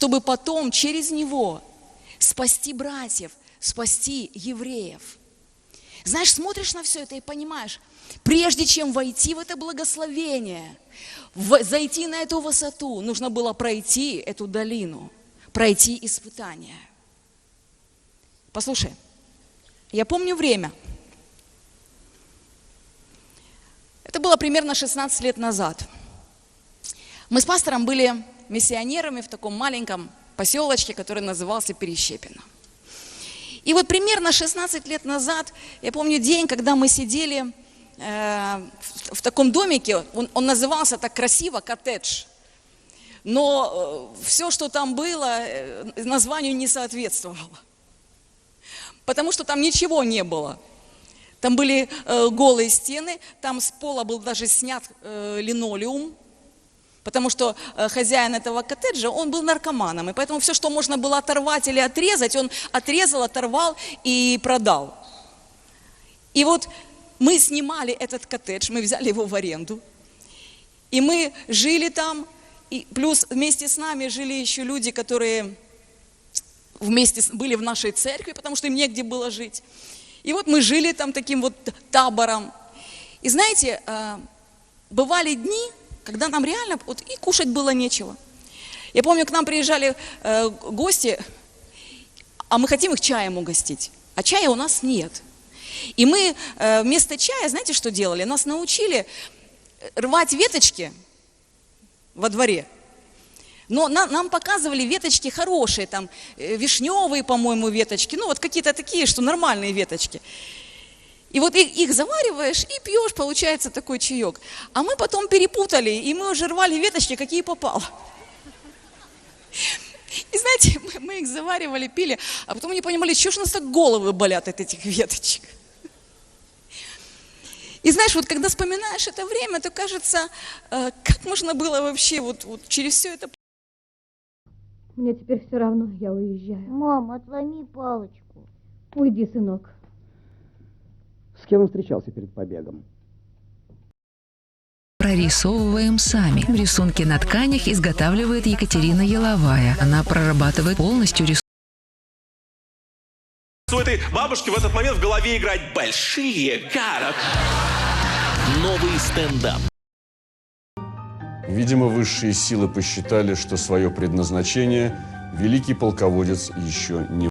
чтобы потом через него спасти братьев, спасти евреев. Знаешь, смотришь на все это и понимаешь, прежде чем войти в это благословение, зайти на эту высоту, нужно было пройти эту долину, пройти испытания. Послушай, я помню время. Это было примерно 16 лет назад. Мы с пастором были миссионерами в таком маленьком поселочке, который назывался Перещепино. И вот примерно 16 лет назад, я помню день, когда мы сидели в таком домике, он назывался так красиво «коттедж», но все, что там было, названию не соответствовало, потому что там ничего не было. Там были голые стены, там с пола был даже снят линолеум, потому что хозяин этого коттеджа, он был наркоманом, и поэтому все, что можно было оторвать или отрезать, он отрезал, оторвал и продал. И вот мы снимали этот коттедж, мы взяли его в аренду, и мы жили там, и плюс вместе с нами жили еще люди, которые вместе были в нашей церкви, потому что им негде было жить. И вот мы жили там таким вот табором. И знаете, бывали дни, когда нам реально вот и кушать было нечего. Я помню, к нам приезжали гости, а мы хотим их чаем угостить, а чая у нас нет. И мы вместо чая, знаете, что делали? Нас научили рвать веточки во дворе. Но нам показывали веточки хорошие, там вишневые, по-моему, веточки, ну вот какие-то такие, что нормальные веточки. И вот их завариваешь и пьешь, получается такой чаек. А мы потом перепутали, и мы уже рвали веточки, какие попало. И знаете, мы их заваривали, пили, а потом не понимали, что ж у нас так головы болят от этих веточек. И знаешь, вот когда вспоминаешь это время, то кажется, как можно было вообще вот через все это... Мне теперь все равно, я уезжаю. Мам, отломи палочку. Уйди, сынок. С кем он встречался перед побегом? Прорисовываем сами. Рисунки на тканях изготавливает Екатерина Еловая. Она прорабатывает полностью рисунки. У этой бабушки в этот момент в голове играть большие карты. Новый стендап. Видимо, высшие силы посчитали, что свое предназначение великий полководец еще не...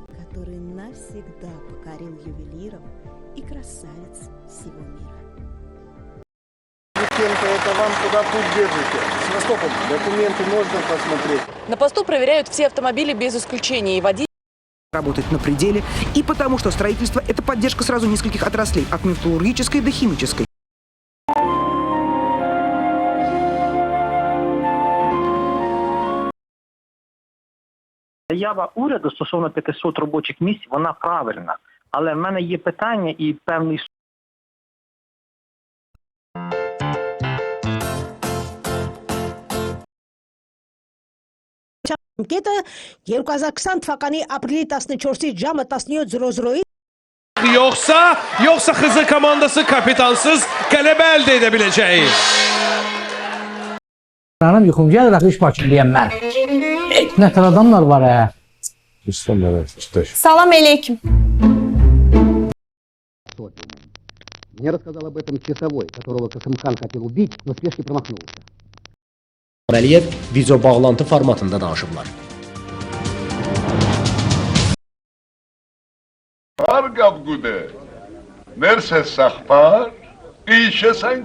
Который навсегда покорил ювелиров и красавиц всего мира. Это вам куда путь держите? Севастополь, документы можно посмотреть? На посту проверяют все автомобили без исключения, и водители работать на пределе, и потому что строительство – это поддержка сразу нескольких отраслей, от металлургической до химической. Заява уряду стосовно 500 робочих місць, вона правильна. Але в мене є питання і певний... Կետը 2020 թվականի ապրիլի 14-ից ժամը 17:00-ին Yoksa Hızır komandası kapitansız qələbə əldə edə biləcəyi. Anam yuxum gəlir, axı iş başlayayım mən. Nə tər adamlar var hə? Salam aleyküm. Мне рассказал об этом часовой, которого Касымхан хотел убить, но в спешке промахнулся. Əməliyyat video bağlantı formatında danışıblar. Arqabqude, Merses Saxpar, İşəsən.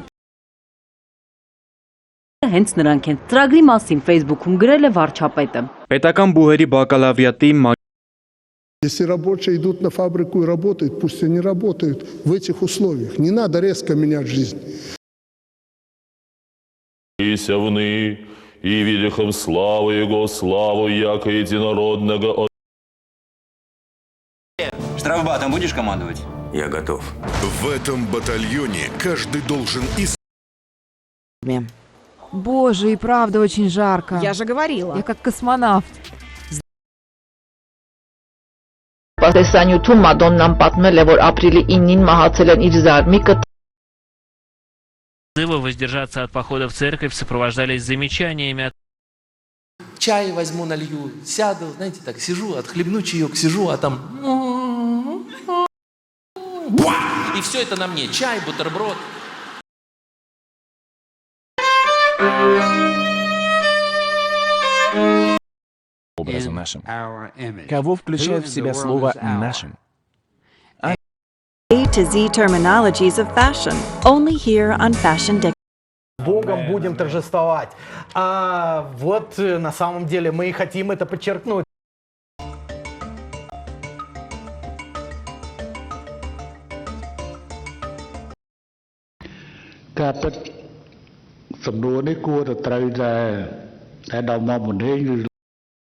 Հենց նրանք են ծրագրի մասին Facebook-ում գրել է վարչապետը։ Պետական բուհերի բակալավրիատի Если рабочие идут на фабрику и работают, пусть они работают в этих условиях. Не надо резко менять жизнь. Исявны, и великом славу Его, славу яко единородного. Штрафбатом будешь командовать? Я готов. В этом батальоне каждый должен Боже, и правда очень жарко. Я же говорила. Я как космонавт. Տեսանյութում Մադոննան պատմել է, որ ապրիլի 9-ին մահացել են իր զարմիկը. Воздержаться от похода в церковь сопровождались замечаниями. Чай возьму, налью, сяду, знаете, так сижу, отхлебну чаек, сижу, а там... И все это на мне. Чай, бутерброд. Образом нашим. Кого включает в себя слово «нашим»? A to Z terminologies of fashion, only here on Fashion Dick. Богом будем торжествовать. А вот на самом деле мы и хотим это подчеркнуть.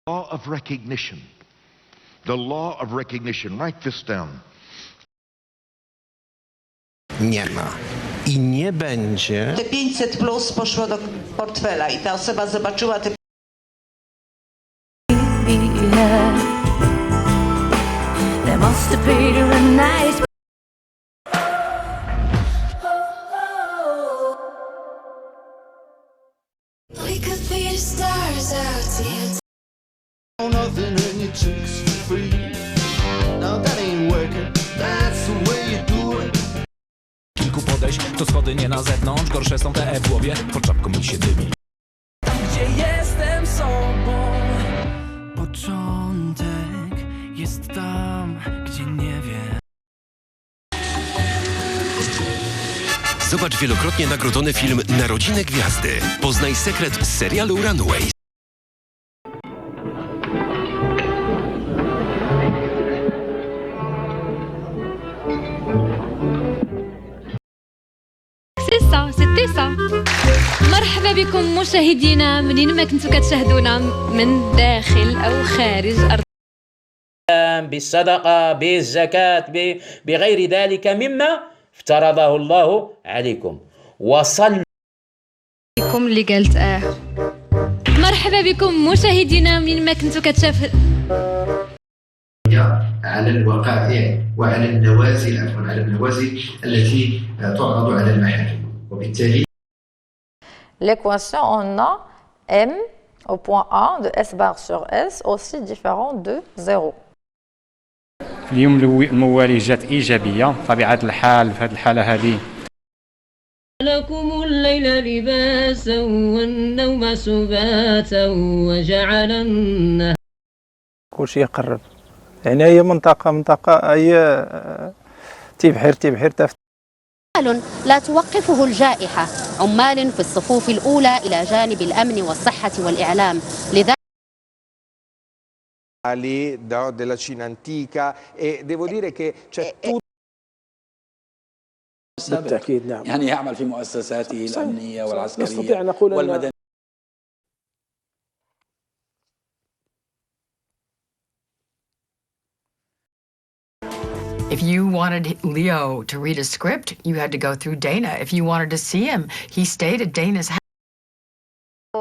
Law of recognition. The law of recognition. Write this down. Nie ma i nie będzie. Te 500 plus poszło do portfela i ta osoba zobaczyła te... Nothing and your chicks free. Now that ain't working. That's the way you do it. Kilku podejść, to schody nie na zewnątrz. Gorsze są te w głowie, pod czapką mi się dymi. Tam gdzie jestem sobą, początek jest tam, gdzie nie wiem. Zobacz wielokrotnie nagrodzony film Narodziny Gwiazdy. Poznaj sekret z serialu Runway. C'était ça. مرحبا بكم مشاهدينا منين ما كنتوا كتشاهدونا من داخل أو خارج أرض. بالصدقة بالزكاة بغير ذلك مما افترضه الله عليكم وصلوا بكم اللي قالت مرحبا بكم مشاهدينا منين ما كنتوا كتشاهدوا على الوقائع وعلى النوازل على النوازل التي تعرض على المحاكم وبالتالي l'équation on a m au point A de s bar sur s aussi différent de 0. اليوم الموالي جات إيجابية طبيعة الحال في هذه الحالة هذه. لكم الليل لباسا والنوم سباتا وجعل النهار. كل شيء يقرب. يعني أي منطقة أي تبحر لا توقفه الجائحة. عمال في الصفوف الأولى إلى جانب الأمن والصحة والإعلام. لذلك della Cina antica e devo dire che c'è tutto. بالتأكيد نعم. يعني يعمل في مؤسساته الأمنية والعسكرية نستطيع نقول والمدنية. If you wanted Leo to read a script, you had to go through Dana. If you wanted to see him, he stayed at Dana's house.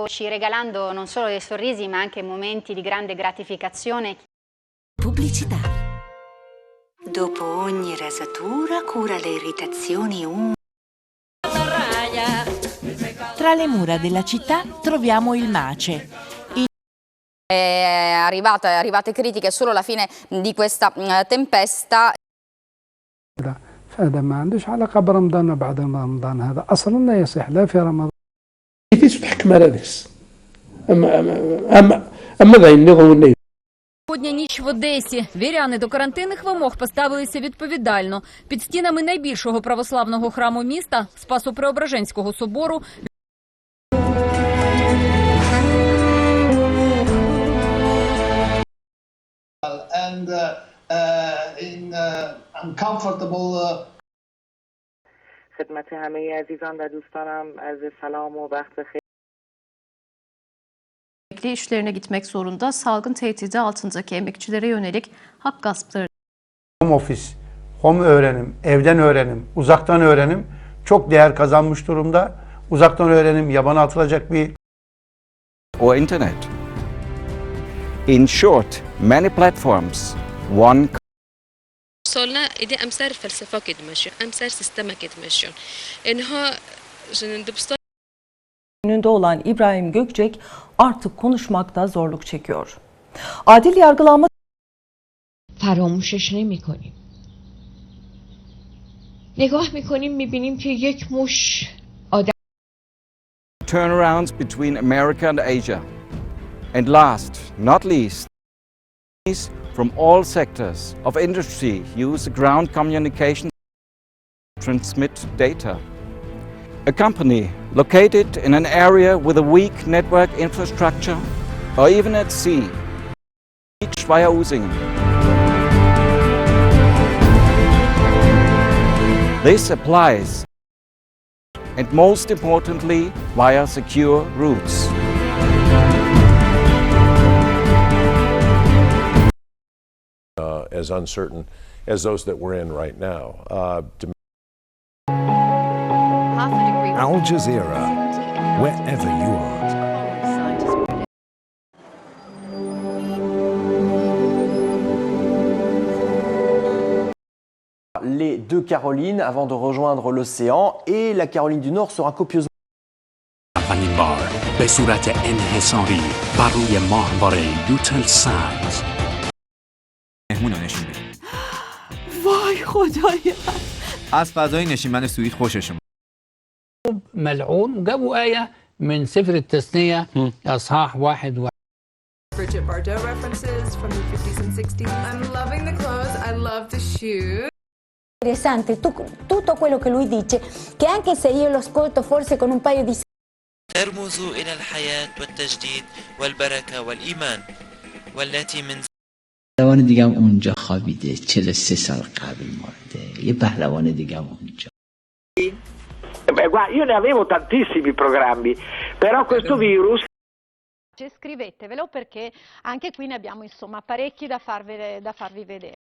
ci regalando non solo dei sorrisi ma anche momenti di grande gratificazione. Pubblicità. Dopo ogni rasatura cura le irritazioni Tra le mura della città troviamo il Mace. Arrivate critiche solo alla fine di questa tempesta. فهذا ما عندوش علاقة برمضان وبعد رمضان، هذا أصلا لا يصح لا في رمضان. Сьогодні ніч в Одесі. Віряни до карантинних вимог поставилися відповідально. Під стінами найбільшого православного храму міста – Спасо-Преображенського собору – and in uncomfortable. خدمت همه عزیزان و دوستانم عرض سلام و وقت بخیر. emekli işlerine gitmek zorunda salgın tehdidi altındaki emekçilere yönelik hak gaspları. Home office, home öğrenim, evden öğrenim, uzaktan öğrenim çok değer kazanmış durumda. Uzaktan öğrenim yabana atılacak bir or internet. In short, many platforms, one وصلنا إلى أمثال felsefe etmesi, أمثال sistemek etmesi. İnha önünde olan İbrahim Gökçek artık konuşmakta zorluk çekiyor. Adil yargılanma فراموشش نمی‌کنیم. نگاه می‌کنیم می‌بینیم که یک مش آدم Turnarounds between America and Asia. And last, not least, from all sectors of industry use ground communication to transmit data. A company located in an area with a weak network infrastructure or even at sea, reach via Usingen. This applies, and most importantly, via secure routes. As uncertain as those that we're in right now. Al Jazeera, wherever you are. Les deux Carolines avant de rejoindre l'océan et la Caroline du Nord sera copieusement اولین بار به صورت انحصاری بر روی ماهواره یوتلسات مهمونو نشون بدیم. وای خدایا از فضای نشیمن سوئد خوششون ملعون وجابوا آية من سفر التثنية أصحاح 1. Bridget Bardot references from the 50s and 60s. I'm loving the clothes, I love the shoes. Interessante tutto quello che lui dice, che anche se io lo ascolto forse con un paio di ترمز إلى الحياة والتجديد والبركة والإيمان والتي من پهلوان دیگه هم اونجا خوابیده 43 سال قبل مرده یه پهلوان دیگه هم اونجا. Guarda, io ne avevo tantissimi programmi, però questo virus Scrivetevelo perché anche qui ne abbiamo insomma parecchi da farvi vedere.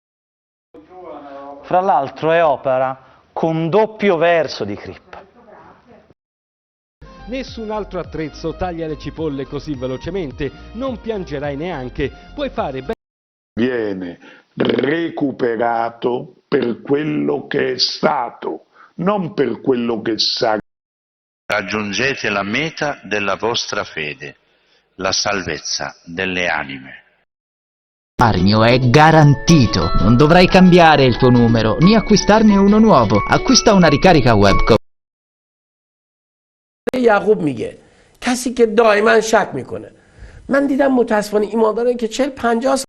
Fra l'altro è opera con doppio verso di Crippa. Nessun altro attrezzo taglia le cipolle così velocemente, non piangerai neanche, puoi fare viene recuperato per quello che è stato, non per quello che sa. Raggiungete la meta della vostra fede, la salvezza delle anime. Il risparmio è garantito, non dovrai cambiare il tuo numero, né acquistarne uno nuovo. Acquista una ricarica web. یعقوب میگه کسی که دائما شک میکنه من دیدم متاسفانه ایماندارایی که 40-50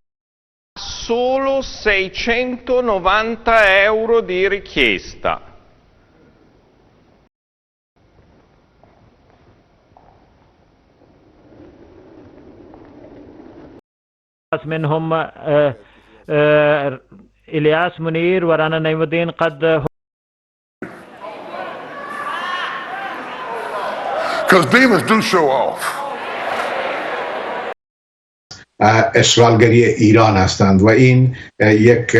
solo 690 euro di richiesta. منهم إلياس منير ورانا نعيم الدين قد Because demons do show off. اشغالگری ایران هستند و این یک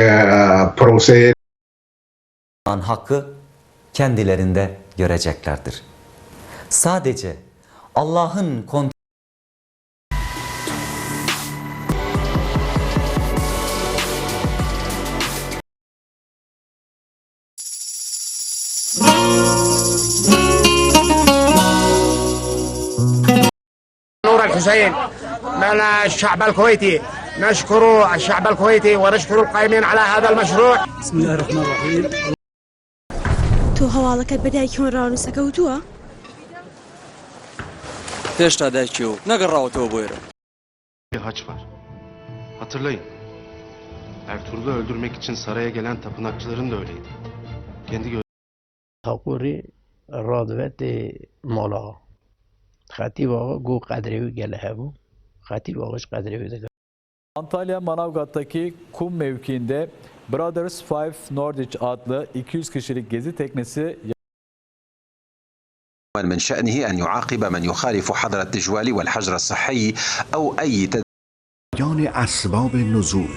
پروسه hakkı kendilerinde göreceklerdir. Sadece Allah'ın kontrolü نورك حسين من الشعب الكويتي نشكر الشعب الكويتي ونشكر القائمين على هذا المشروع. بسم الله الرحمن الرحيم. تو هەواڵەکەت بە دایکی ڕاونوسە کەوتووە؟ هێشتا دایکی و نەگەڕاوەتەوە بۆ ئێرە. Haç var. Hatırlayın. Ertuğrul'u öldürmek için saraya gelen tapınakçıların da öyleydi. Kendi تاقوری رادوت مالا خطی واقع گو قدریوی گله هبو خطی واقعش قدریوی دگه. Antalya Manavgat'taki kum mevkiinde Brothers 5 Nordic adlı 200 kişilik gezi teknesi من شأنه أن يعاقب من يخالف حظر التجوال والحجر الصحي أو أي أسباب النزول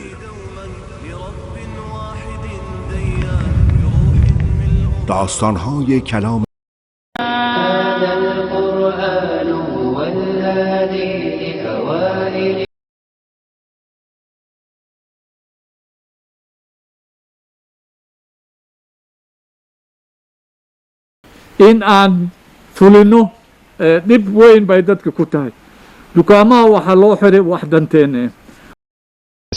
داستان‌های کلام in aan fulino dhib weyn bay dadka ku tahay dukaamaha waxaa loo xiray wax danteena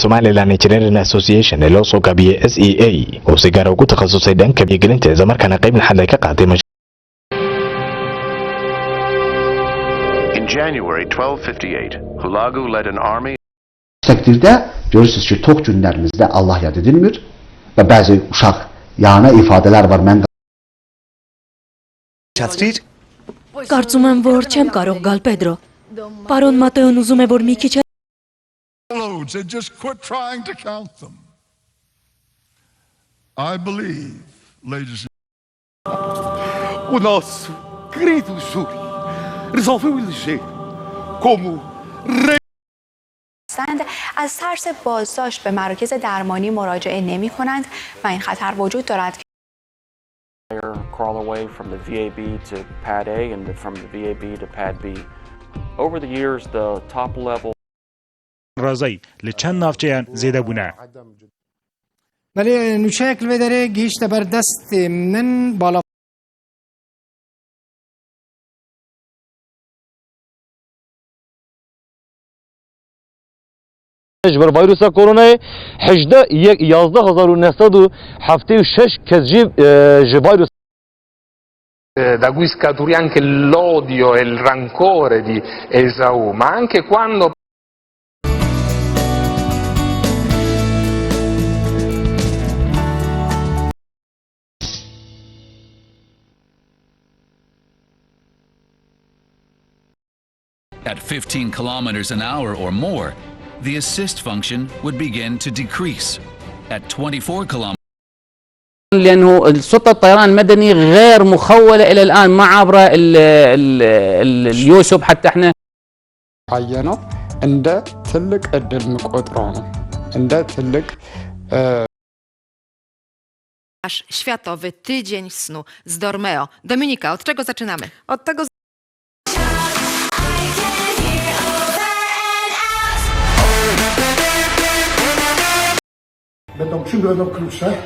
Somaliland Engineering Association ee loo soo gaabiyay SEA oo si gaar ah ugu takhasusay dhanka biyagelinta isla markaana qayb laxad ay ka qaatay In January 1258, Hulagu led an army. Takdirde görürsünüz ki tok günlerimizde Allah yad edilmir ve bazı uşaq yana ifadeler var. Mən Կարծում եմ, որ չեմ կարող գալ, Պետրո։ Պարոն Մատեոն ուզում է, որ մի քիչ and just quit trying to count them. I believe, ladies and O nosso querido júri resolveu eleger como rei. از ترس بازداشت به مراکز درمانی مراجعه نمی کنند و این خطر وجود دارد. Crawl away from the VAB to pad A and from the VAB to pad B. Over the years, the top level. رازی لچند نافچه‌ان زیاده بونه. ولی نوشکل و داره گیشت بر دست من بالا. جبر فيروس كورونا 11976 كذب فيروس da cui scaturì anche l'odio e il rancore di Esau, ma anche quando At 15 kilometers an hour or more, the assist function would begin to decrease. At 24 kilometers لأنه سلطة الطيران المدني غير مخولة إلى الآن ما عبر اليوسف حتى احنا عينه عند تلك الدل مقدرانه عند تلك Światowy Tydzień Snu z Dormeo. Dominika, od czego zaczynamy? Od tego Będą przybyły klucze,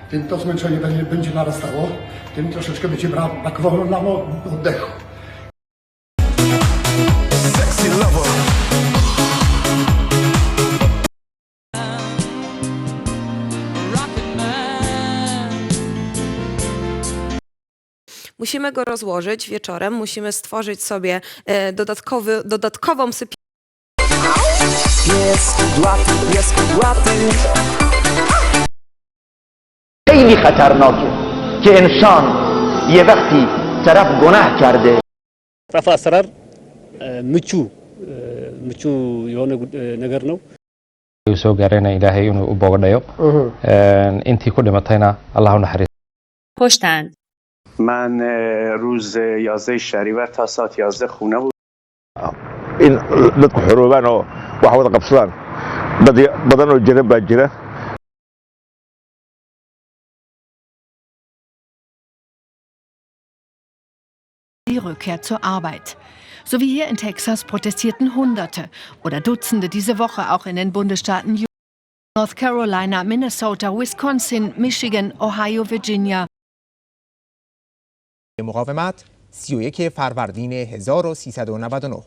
tym to zmęczenie będzie narastało, tym troszeczkę będzie brakowało nam oddechu. musimy go rozłożyć wieczorem, musimy stworzyć sobie dodatkową sypialnię. Pies kudłaty. خیلی خطرناکه که انسان یه وقتی طرف گناه کرده رفع اسرار ምቹ የሆነ ነገር ነው soo gaarayna ilaahay inuu u bogadhayo intii ku dhimatayna Allah u naxariisto پشتند من روز 11 شهریور تا ساعت 11 خونه بود in dadku xoroobaan oo wax wada qabsadaan dad badan oo jira baa jira Die Rückkehr zur Arbeit. So wie hier in Texas protestierten Hunderte oder Dutzende diese Woche auch in den Bundesstaaten North Carolina, Minnesota, Wisconsin, Michigan, Ohio, Virginia. مقاومت 31 فروردین 1399.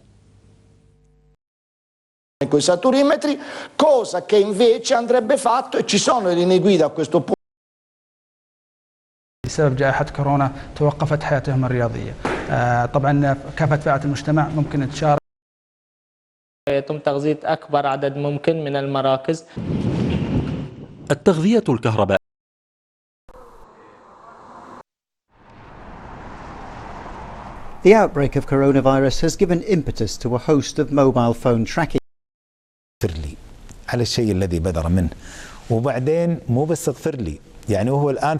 Quei saturimetri, cosa che invece andrebbe fatto e ci sono le linee guida a questo punto. بسبب جائحة كورونا توقفت حياتهم الرياضية. طبعا كافة فئات المجتمع ممكن تشارك. يتم تغذية أكبر عدد ممكن من المراكز. التغذية الكهربائية. The outbreak of coronavirus has given impetus to a host of mobile phone tracking. على الشيء الذي بدر منه وبعدين مو بس اغفر لي يعني هو الآن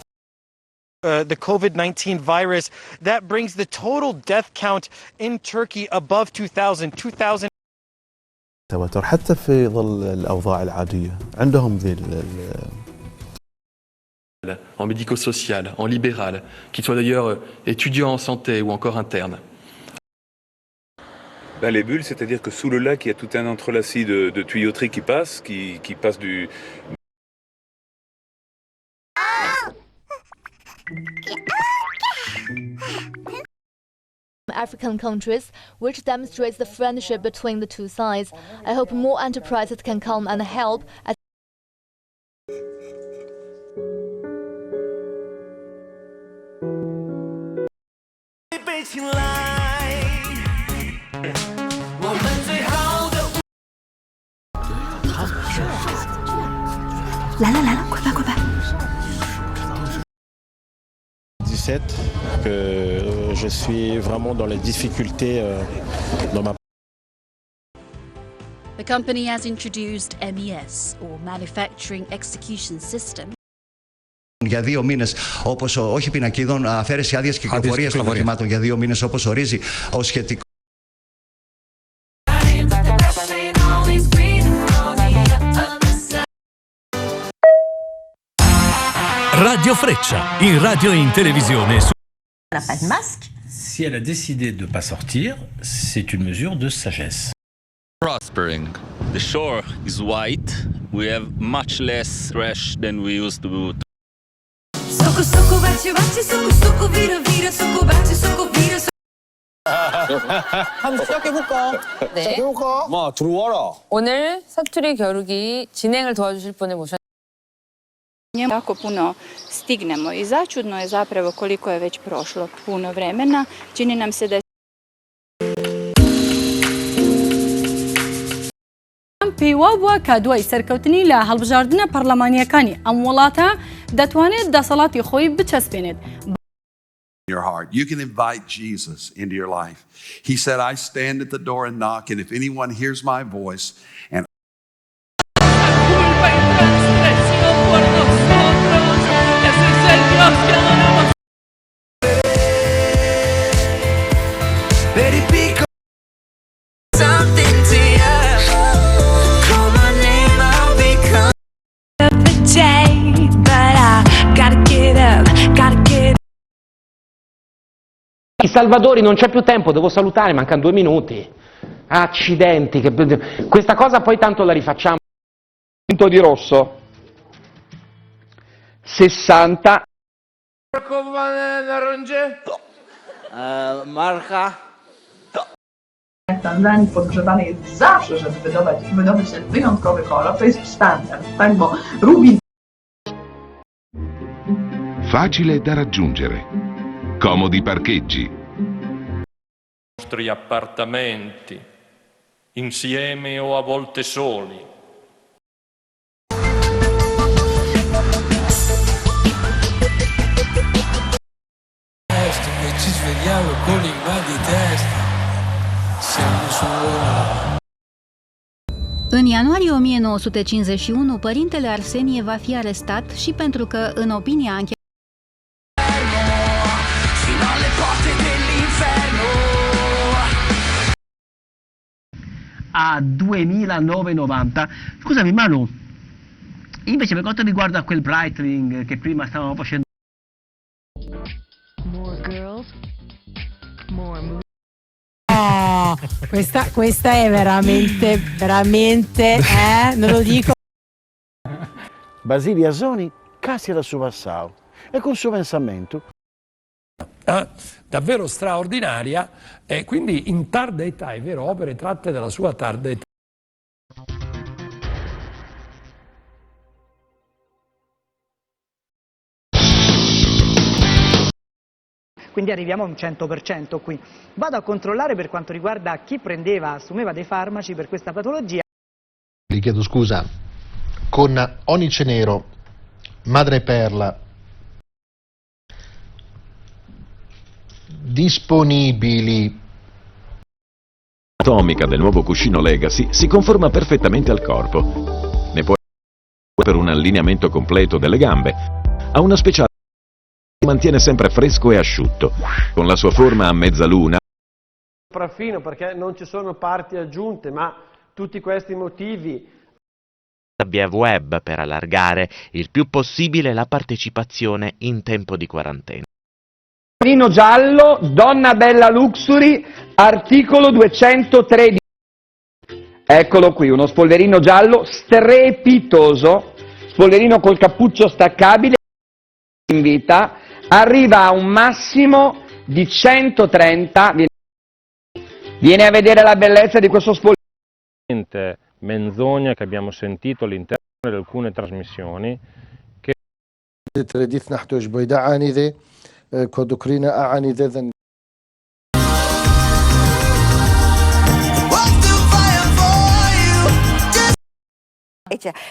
the COVID-19 virus that brings the total death count in Turkey above 2000 توتر حتى في ظل الأوضاع العادية عندهم ذي en médico-social, en libéral, qu'ils soient d'ailleurs étudiants en santé ou encore internes. Les bulles, c'est-à-dire que sous le lac, il y a tout un entrelacis de tuyauteries qui passent du... African countries, which demonstrates the friendship between the two sides. I hope more enterprises can come and help. Que je suis vraiment dans les difficultés dans ma. The company has introduced MES, or Manufacturing Execution System. Για 2 μήνες, όπως όχι πινακίδων, αφαίρεση άδειας κυκλοφορίας των οχημάτων για 2 μήνες, όπως ορίζει ο σχετικό. Radio Freccia, in radio e in televisione. On n'a pas de masque. Si elle a décidé de ne pas sortir, c'est une mesure de sagesse. Prospering. The shore is white. We have much less trash than we used to do. Suku suku baci baci suku suku vira vira suku baci suku vira. 한번 시작해볼까? 네. 시작해볼까? 마 들어와라. 오늘 사투리 겨루기 진행을 도와주실 분을 모셨. Jako puno stignemo i začudno je zapravo koliko je već prošlo puno vremena. Čini nam se da je پێوە بووە کە دوای سەرکەوتنی لە هەڵبژاردنە پەرلەمانیەکانی ئەم وڵاتە دەتوانێت دەسەڵاتی خۆی بچەسپێنێت. Your heart. You can invite Jesus into your life. He said, I stand at the door and knock, and if anyone hears my voice and Salvadori, non c'è più tempo, devo salutare, mancano 2 minuti. Accidenti, questa cosa poi tanto la rifacciamo. Punto di rosso. 60. Marka. Tanzanii podgrzewanej jest zawsze, żeby wydobyć ten wyjątkowy kolor, to jest standard, tak, bo rubin. Facile da raggiungere. Comodi parcheggi. I nostri appartamenti, insieme o a volte soli. Ci svegliamo con il mal di testa. Siamo su. În ianuarie 1951, părintele Arsenie va fi arestat și pentru că, în opinia anchetatorilor, a 2.990. Scusami Manu, invece per quanto riguarda quel Breitling che prima stavamo facendo, Questa è veramente, non lo dico. Basili Asoni casi alla sua Vassau e col suo pensamento. Davvero straordinaria, e quindi in tarda età, è vero, opere tratte dalla sua tarda età. Quindi arriviamo a un 100% qui. Vado a controllare per quanto riguarda chi assumeva dei farmaci per questa patologia. Gli chiedo scusa, con onice nero, madreperla, disponibili. Atomica del nuovo cuscino Legacy si conforma perfettamente al corpo. Ne può per un allineamento completo delle gambe. Ha una speciale che mantiene sempre fresco e asciutto. Con la sua forma a mezzaluna. Sopraffino perché non ci sono parti aggiunte, ma tutti questi motivi. Via web per allargare il più possibile la partecipazione in tempo di quarantena. Spolverino giallo, donna bella luxury, articolo 213. Eccolo qui, uno spolverino giallo strepitoso, spolverino col cappuccio staccabile, in vita, arriva a un massimo di 130. Vieni a vedere la bellezza di questo spogliatoio. Menzogna che abbiamo sentito all'interno di alcune trasmissioni che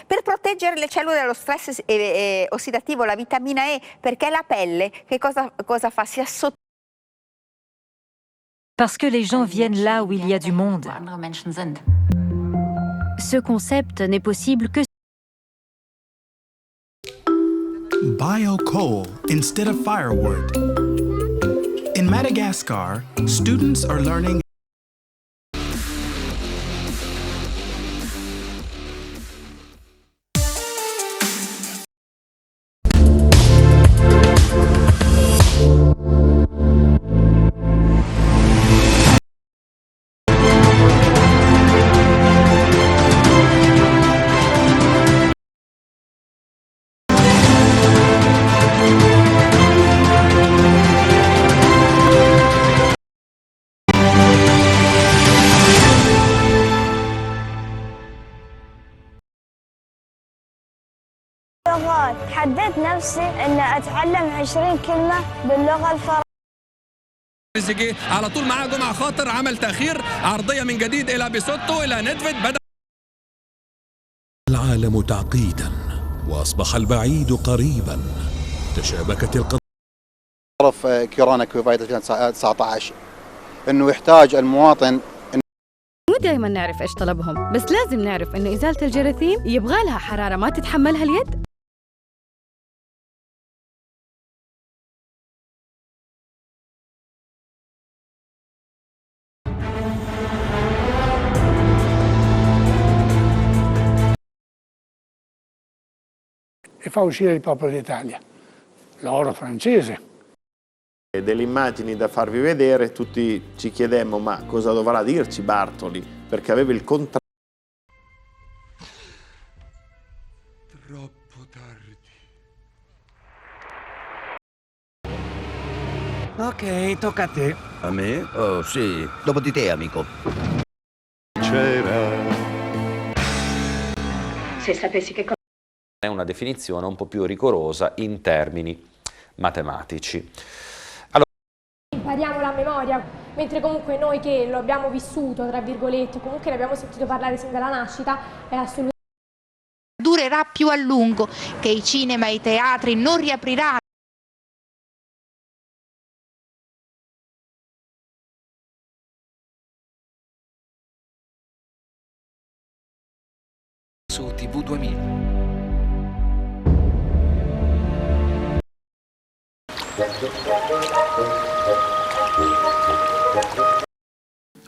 per proteggere le cellule dallo stress ossidativo, la vitamina E, perché la pelle che cosa fa? Si assottiglia. Parce que les gens viennent là où il y a du monde. Ce concept n'est possible que Bio-coal instead of firewood. In Madagascar, students are learning تحديت نفسي ان اتعلم 20 كلمه باللغه الفرنسيه. على طول معاه جمعه خاطر عمل تاخير عرضيه من جديد الى بيسوتو الى نيدفيد بدأ العالم تعقيدا واصبح البعيد قريبا. تشابكت القضايا. عرف كورونا كوفيد 2019 انه يحتاج المواطن. مو دائما نعرف ايش طلبهم، بس لازم نعرف انه ازاله الجراثيم يبغى لها حراره ما تتحملها اليد. E fa uscire il popolo d'Italia, l'oro francese. Delle immagini da farvi vedere, tutti ci chiedemmo ma cosa dovrà dirci Bartoli, perché aveva il contratto. Troppo tardi. Ok, tocca a te. A me? Oh sì, dopo di te amico. Se sapessi che cosa È una definizione un po' più rigorosa in termini matematici. Impariamo la memoria, mentre comunque noi che lo abbiamo vissuto, tra virgolette, comunque ne abbiamo sentito parlare sin dalla nascita, è assolutamente durerà più a lungo, che i cinema e i teatri non riapriranno. Su TV 2000.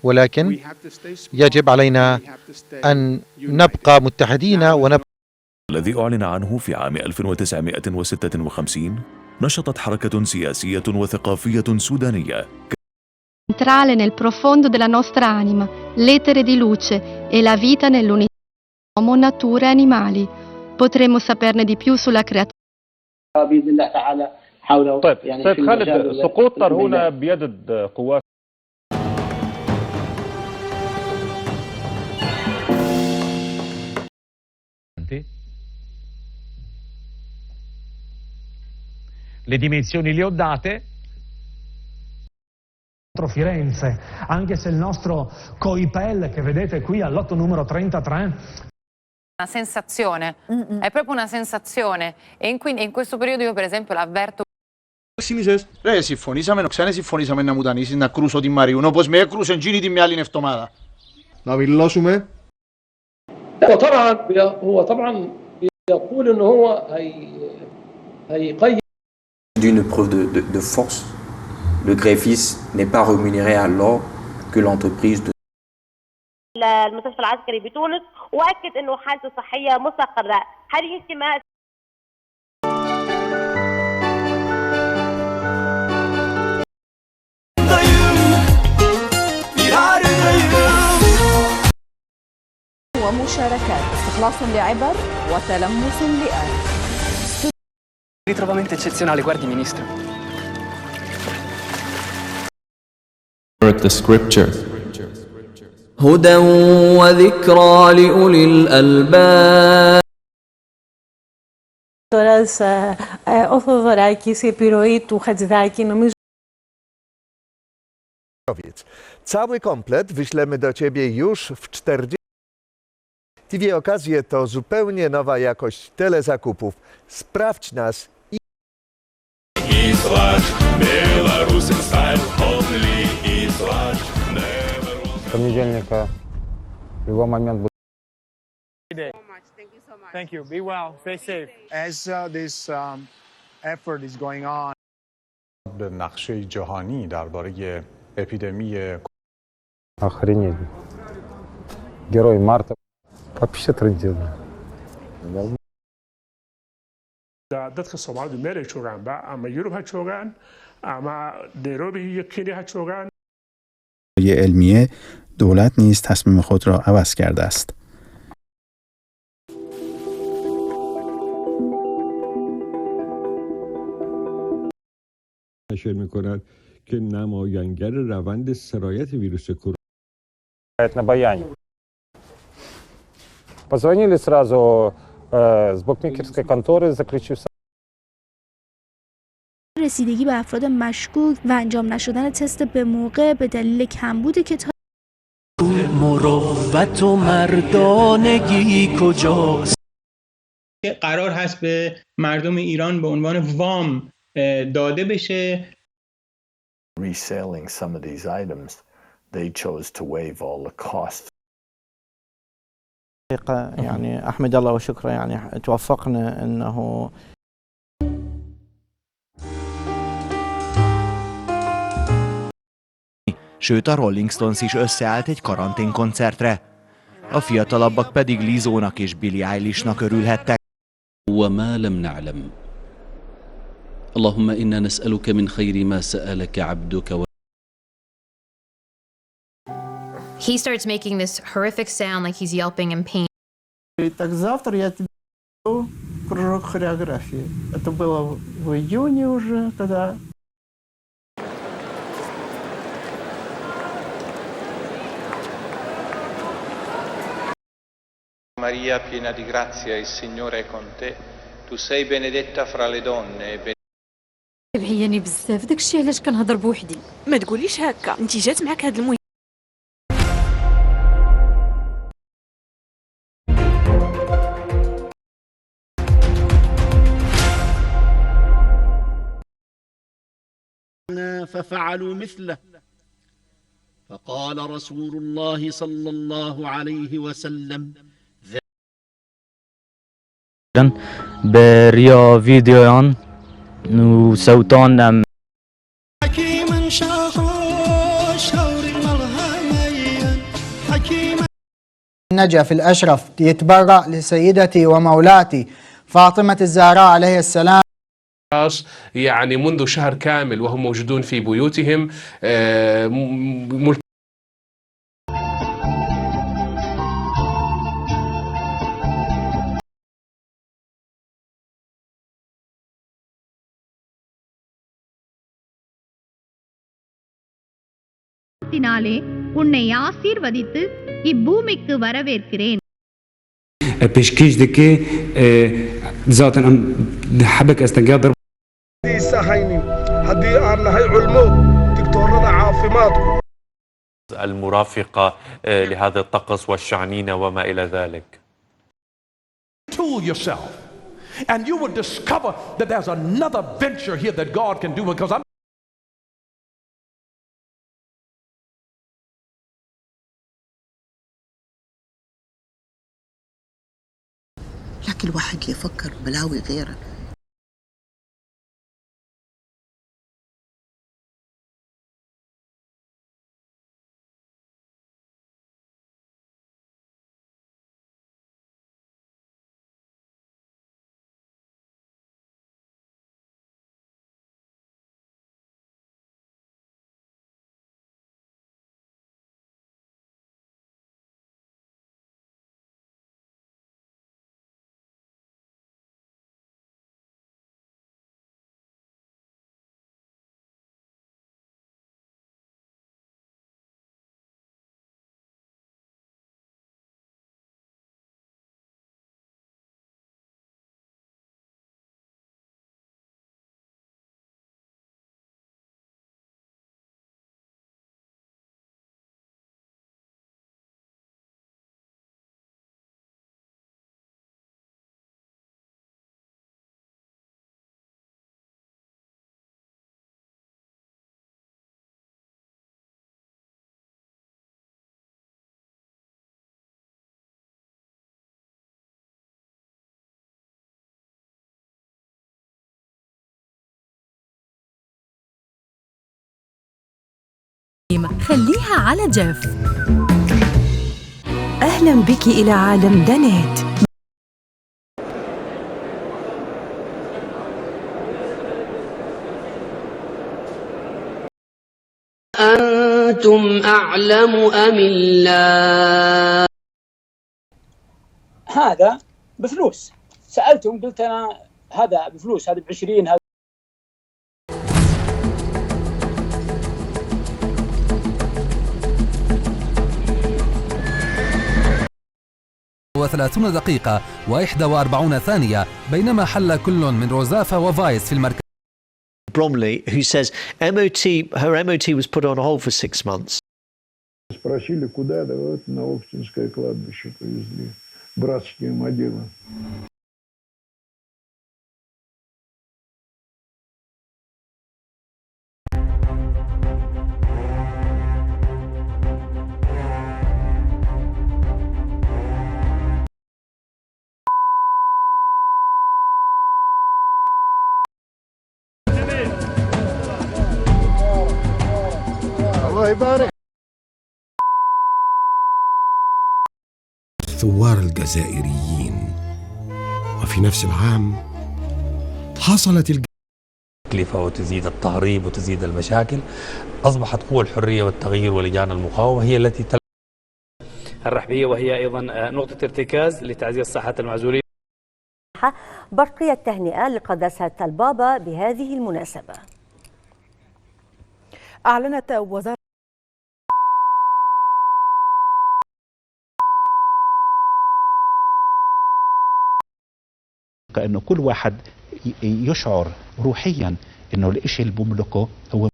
ولكن يجب علينا أن نبقى متحدين الذي أعلن عنه في عام 1956 نشطت حركة سياسية وثقافية سودانية entrare nel profondo della nostra anima, l'etere di luce e la vita nell'unità uomo, natura e animali. Potremmo saperne di più sulla creazione. بإذن الله تعالى حول طيب خالد، سقوط طرهونة بيد قوات le dimensioni le ho date. Firenze, anche se il nostro Coipel che vedete qui all'otto numero 33 una sensazione, è proprio una sensazione e quindi in questo periodo io per esempio l'avverto. Ρε συμφωνήσαμε, ξανά συμφωνήσαμε να μου τανίσεις να κρούσω τη Μαριού, όπως με έκρουσε εκείνη τη μια άλλη εβδομάδα. Να δηλώσουμε. هو طبعا يقول انه هو هيقيم. D'une preuve de force, le greffiste n'est pas rémunéré alors que l'entreprise de المستشفى العسكري بتونس واكد انه حالته الصحيه مستقره. هذه انتماء ومشاركات استخلاص لعبر وتلمس لآل. Ritrovamento eccezionale, guardi ministro. The scripture هدى وذكرى لأولي الألباب. Ο Θοδωράκης, η επιρροή του Χατζηδάκη, νομίζω. Cały komplet wyślemy do Ciebie już w 40. TV okazje to zupełnie nowa jakość telezakupów. Sprawdź nas i... Понедельника в любой момент будет. Thank you. Be well. Stay safe. As this effort is going on. به نقشه جهانی درباره اپیدمی Охренеть. Герой марта. Вообще трындец. dadka Soomaalidu meel ay joogaanba ama Yurub ha joogaan ama Nairobi iyo Kenya ha joogaan. علمیه دولت نیز تصمیم خود را عوض کرده است. نشر می‌کند که نمایانگر روند سرایت ویروس کرونا на баяне. Позвонили сразу с букмекерской конторы, заключив رسیدگی به افراد مشکوک و انجام نشدن تست به موقع به دلیل کمبود کتاب. مروت و مردانگی کجاست؟ قرار هست به مردم ایران به عنوان وام داده بشه. Reselling some of these items, they chose to waive all the costs. يعني أحمد الله وشكره يعني توفقنا أنه Sőt, a Rolling Stones is összeállt egy karanténkoncertre. A fiatalabbak pedig Lizónak és Billie Eilishnak örülhettek. وما لم نعلم. اللهم إنا نسألك من خير ما سألك عبدك. He starts making this horrific sound like he's yelping in pain. Так завтра я тебе кружок хореографии. Это было в июне уже, когда... Maria, piena di grazia, il Signore è con te. Tu sei benedetta fra le donne. تبعيني بزاف داكشي علاش كنهضر بوحدي. ما تقوليش هكا، انت جات معاك هاد المهم. ففعلوا مثله فقال رسول الله صلى الله عليه وسلم بريا فيديوان وصوتان حكيما شاخو شور المرهمين حكيما النجف الأشرف يتبرأ لسيدتي ومولاتي فاطمة الزهراء عليه السلام. يعني منذ شهر كامل وهم موجودون في بيوتهم உன்னை ஆசீர்வதித்து இப்பூமிக்கு வரவேற்கிறேன். بشكيش ذاتا حبك استنجاد هدي أنا هي علمو دكتور عافماتكم المرافقة لهذا الطقس والشعنين وما إلى ذلك. Tool yourself and you will discover that there's another venture here that God can do because I'm لكن الواحد يفكر بلاوي غيره. كريم خليها على جف. أهلا بك إلى عالم دانيت. أنتم أعلم أم الله؟ هذا بفلوس. سألتهم قلت أنا هذا بفلوس، هذا ب20 هذا. و30 دقيقة و41 ثانية بينما حل كل من روزافا وفايس في المركز. Bromley, who says her MOT was put on hold for 6 months. Спросили, куда? Да вот на Оптинское кладбище повезли. Братские могилы. الله يبارك. الثوار الجزائريين، وفي نفس العام حصلت التكلفة وتزيد التهريب وتزيد المشاكل. أصبحت قوى الحرية والتغيير ولجان المقاومة هي التي الرحبية، وهي أيضا نقطة ارتكاز لتعزيز صحة المعزولين. برقية تهنئة لقداسة البابا بهذه المناسبة. أعلنت وزارة انه كل واحد يشعر روحيا انه الاشي اللي بملكه هو.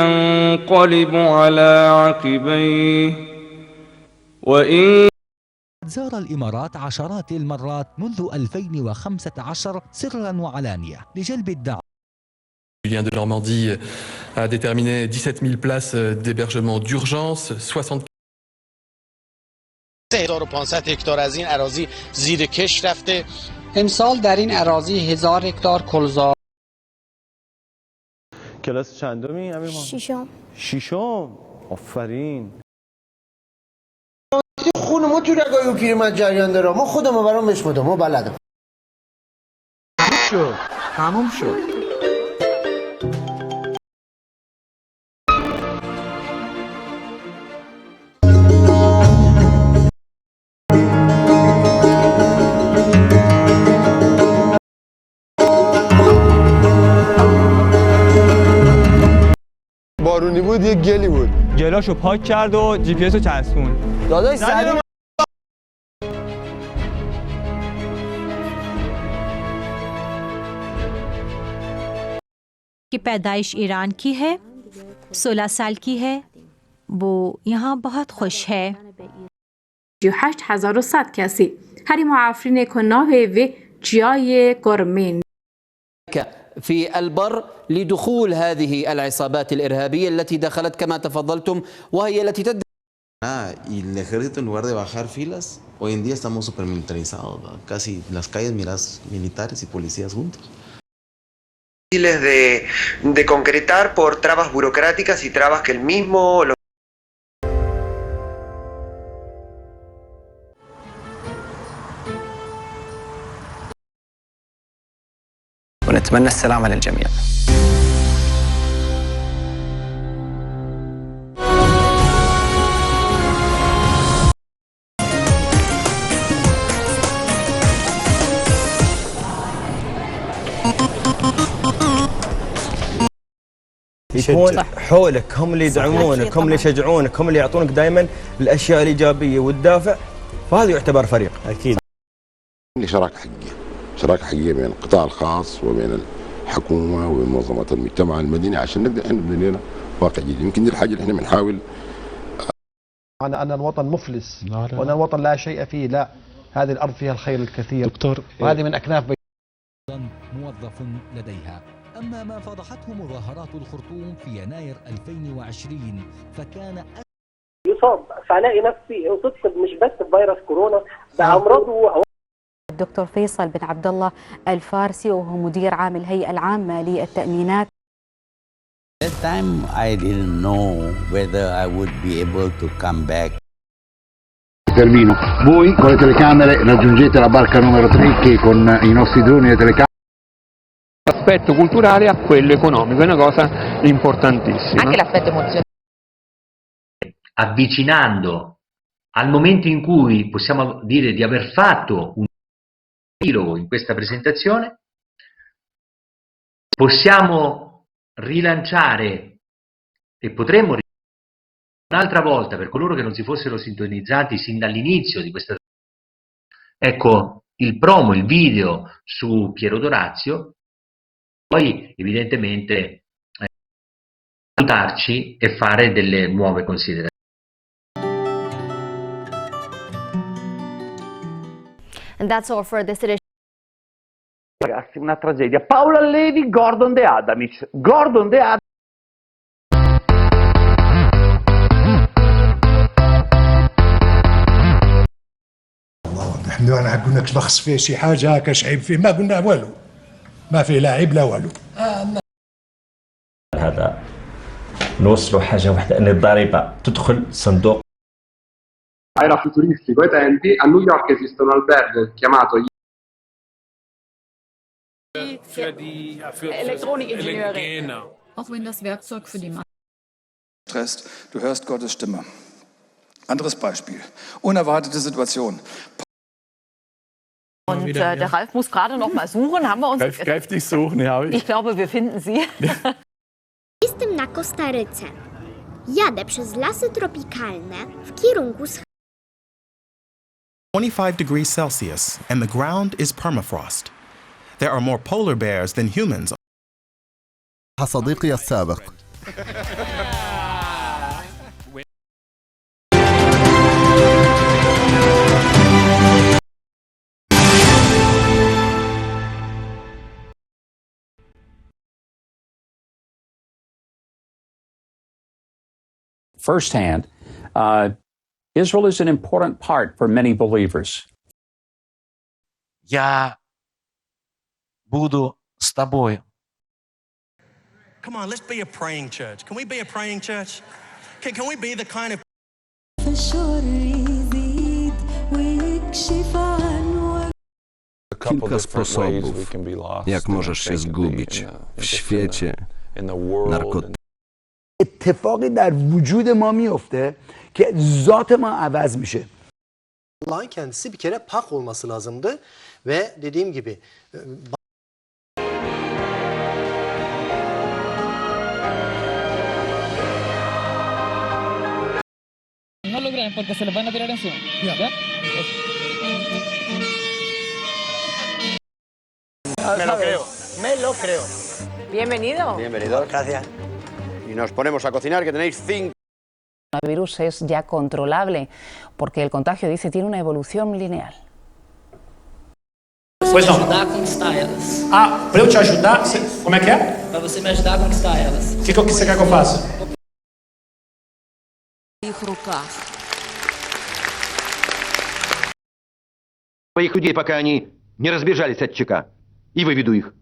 ينقلب على عقبيه وإن زار الإمارات عشرات المرات منذ 2015 سرا وعلانية لجلب الدعم. Vient de Normandie a déterminé 17 000 places d'hébergement d'urgence, 3500 هکتار از این اراضی زیر کشت رفته. امسال در این اراضی 1000 هکتار کلزار. کلاس چندمی امیر ما؟ ششم. آفرین. خون ما تو رگای و پیرمرد جریان داره. ما خودمون برام بشمردم. ما بلدم. تموم شد. بارونی بود یه گلی بود. گلاشو پاک کرد و جی پی اس رو چسبون. داداش سریع की पैदाइश ईरान की है, 16 साल की है, वो यहाँ बहुत खुश है. 8100 کسی هری معافرین کناه و جای کرمین في البر لدخول هذه العصابات الإرهابية التي دخلت كما تفضلتم وهي التي تدعي. Y el ejército en lugar de bajar filas, hoy en día estamos súper militarizados, ¿no? Casi en las calles miras militares y policías juntos. De concretar por trabas burocráticas y trabas que el mismo... ونتمنى السلامة للجميع. يكون حولك هم اللي يدعمونك، هم اللي يشجعونك، هم اللي يعطونك دائما الاشياء الايجابيه والدافع، فهذا يعتبر فريق. اكيد. شراكه حقيقيه بين القطاع الخاص وبين الحكومه ومنظمات المجتمع المدني عشان نقدر احنا نبني لنا واقع جديد. يمكن دي الحاجه اللي احنا بنحاول. أن الوطن مفلس وأن الوطن لا شيء فيه، لا، هذه الأرض فيها الخير الكثير دكتور، وهذه من أكناف موظف لديها. أما ما فضحته مظاهرات الخرطوم في يناير 2020 فكان يصاب، فلاقي نفسي اصبت مش بس بفيروس كورونا، بأمراضه. الدكتور فيصل بن عبد الله الفارسي وهو مدير عام الهيئة العامة للتأمينات. That time I didn't know whether I would be able to come back. Termino. Voi con le telecamere raggiungete la barca numero 3 che con i nostri droni e le telecamere. L'aspetto culturale a quello economico, è una cosa importantissima. Anche l'aspetto emozionale. Avvicinando al momento in cui possiamo dire di aver fatto un epilogo in questa presentazione, possiamo rilanciare e potremmo un'altra volta, per coloro che non si fossero sintonizzati sin dall'inizio di questa, ecco il promo, il video su Piero Dorazio, poi evidentemente salutarci e fare delle nuove considerazioni. And that's all for this edition. Ragazzi, una tragedia. Paola Levi, Gordon De Adamic. Gordon De Adamic. نحن انا قلنا شخص فيه شي حاجه هكا عيب فيه ما قلنا والو ما فيه لا عيب لا والو هذا نوصلوا حاجه واحده ان الضريبه تدخل صندوق. Era futuristico ai tempi, a New York esiste un albergo chiamato Elektronikingenieure. Auch wenn das Werkzeug für die Du hörst Gottes Stimme. Anderes Beispiel. Unerwartete Situation. Und der Ralf muss gerade noch mal suchen. Haben wir uns... Kräftig suchen, ja. Ich glaube, wir finden sie. Jestem na Kostaryce. Jadę przez lasy tropikalne w kierunku 25 degrees Celsius and the ground is permafrost. There are more polar bears than humans. صديقي السابق. Firsthand, Israel is an important part for many believers. Я буду с тобой. Come on, let's be a praying church. Can we be a praying church? Can we be the kind of... Kilka sposobów, jak możesz się zgubić w świecie narkotyków. اتفاقی در وجود ما میفته که ذات ما عوض میشه. Allah'ın kendisi bir kere pak olması lazımdı ve dediğim gibi No lo creen porque se les van a tirar encima. ¿Ya? Me lo creo. Me lo creo. Bienvenido. Bienvenido. Gracias. Y nos ponemos a cocinar, que tenéis 5. El virus es ya controlable porque el contagio, dice, tiene una evolución lineal. Pois não. Ajudar a conquistar elas. Ah, para eu te ajudar, como é que é? Para você me ajudar a conquistar elas. O que você quer que eu faça? В руках. Своих людей, пока они не разбежались от ЧК. И выведу их.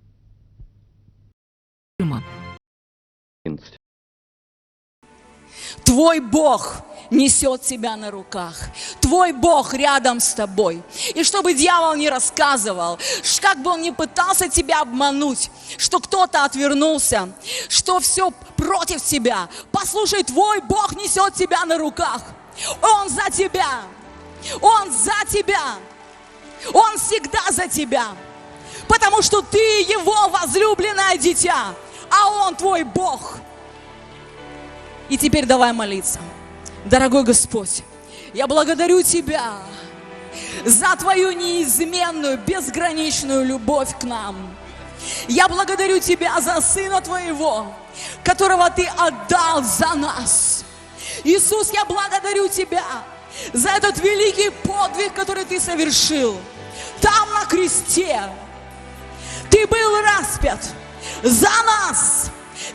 Твой Бог несет тебя на руках. Твой Бог рядом с тобой. И чтобы дьявол не рассказывал, как бы он ни пытался тебя обмануть, что кто-то отвернулся, что все против тебя, послушай, твой Бог несет тебя на руках. Он за тебя. Он за тебя. Он всегда за тебя. Потому что ты его возлюбленное дитя, а он твой Бог. И теперь давай молиться. Дорогой Господь, я благодарю Тебя за Твою неизменную, безграничную любовь к нам. Я благодарю Тебя за Сына Твоего, которого Ты отдал за нас. Иисус, я благодарю Тебя за этот великий подвиг, который Ты совершил. Там на кресте Ты был распят за нас.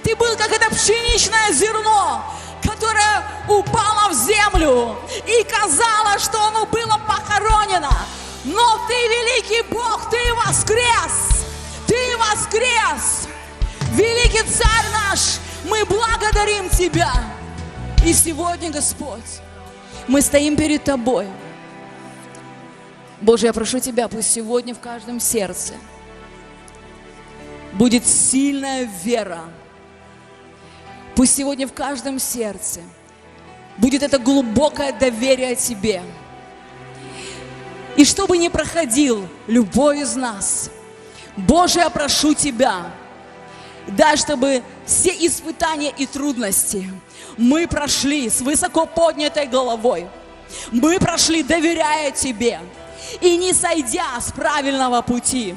Ты был как это пшеничное зерно, которое упало в землю и казалось, что оно было похоронено. Но Ты, великий Бог, Ты воскрес! Ты воскрес! Великий Царь наш, Мы благодарим Тебя. И сегодня, Господь, мы стоим перед Тобой. Боже, я прошу Тебя, пусть сегодня в каждом сердце будет сильная вера. Пусть сегодня в каждом сердце будет это глубокое доверие Тебе. И чтобы не проходил любой из нас, Боже, я прошу Тебя, дай, чтобы все испытания и трудности мы прошли с высоко поднятой головой. Мы прошли, доверяя Тебе и не сойдя с правильного пути.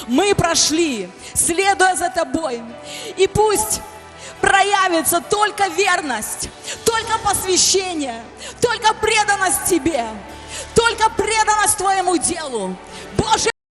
Мы прошли, следуя за Тобой. И пусть проявится только верность, только посвящение, только преданность Тебе, только преданность Твоему делу. Боже,